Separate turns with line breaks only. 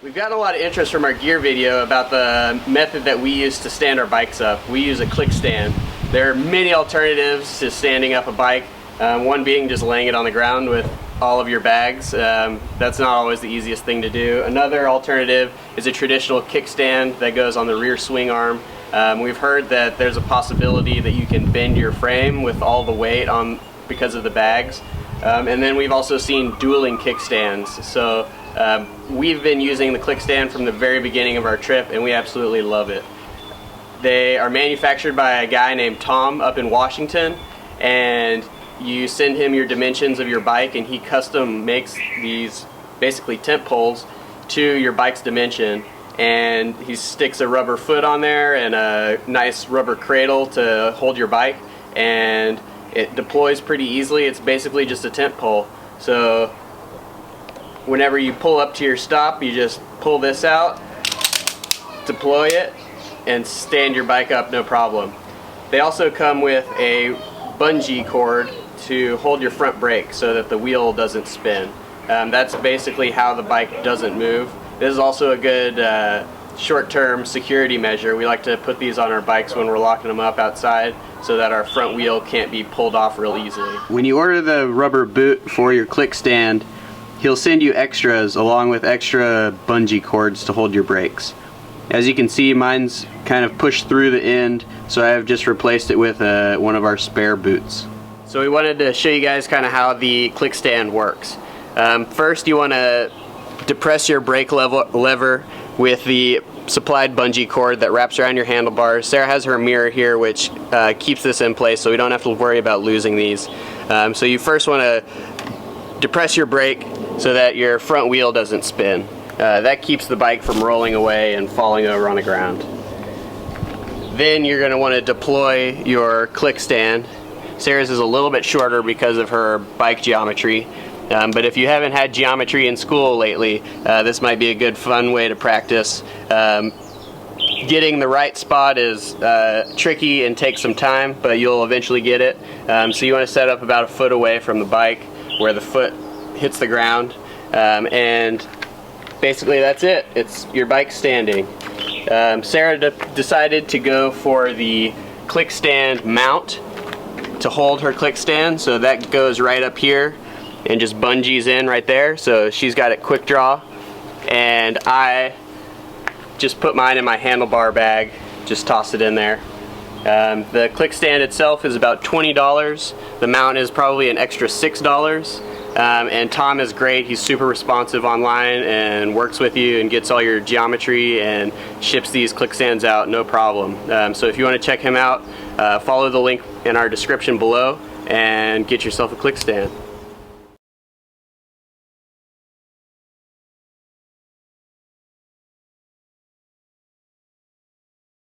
We've gotten a lot of interest from our gear video about the method that we use to stand our bikes up. We use a click stand. There are many alternatives to standing up a bike, one being just laying it on the ground with all of your bags. That's not always the easiest thing to do. Another alternative is a traditional kickstand that goes on the rear swing arm. We've heard that there's a possibility that you can bend your frame with all the weight on because of the bags. And then we've also seen dueling kickstands. So we've been using the click stand from the very beginning of our trip, and we absolutely love it. They are manufactured by a guy named Tom up in Washington, and you send him your dimensions of your bike and he custom makes these basically tent poles to your bike's dimension, and he sticks a rubber foot on there and a nice rubber cradle to hold your bike, and it deploys pretty easily. It's basically just a tent pole. So whenever you pull up to your stop, you just pull this out, deploy it, and stand your bike up no problem. They also come with a bungee cord to hold your front brake so that the wheel doesn't spin. That's basically how the bike doesn't move. This is also a good short-term security measure. We like to put these on our bikes when we're locking them up outside so that our front wheel can't be pulled off real easily. When you order the rubber boot for your click stand, he'll send you extras along with extra bungee cords to hold your brakes. As you can see, mine's kind of pushed through the end, so I've just replaced it with one of our spare boots. So we wanted to show you guys kind of how the click stand works. First, you want to depress your brake lever with the supplied bungee cord that wraps around your handlebars. Sarah has her mirror here, which keeps this in place so we don't have to worry about losing these. So you first want to depress your brake so that your front wheel doesn't spin. That keeps the bike from rolling away and falling over on the ground. Then you're going to want to deploy your click stand. Sarah's is a little bit shorter because of her bike geometry, but if you haven't had geometry in school lately, this might be a good fun way to practice. Getting the right spot is tricky and takes some time, but you'll eventually get it. So you want to set up about a foot away from the bike where the foot hits the ground, and basically that's it. It's your bike standing. Sarah decided to go for the click stand mount to hold her click stand, so that goes right up here and just bungees in right there. So she's got it quick draw, and I just put mine in my handlebar bag, just toss it in there. The click stand itself is about $20. The mount is probably an extra $6. And Tom is great. He's super responsive online and works with you and gets all your geometry and ships these click stands out no problem. So if you want to check him out, follow the link in our description below and get yourself a click stand.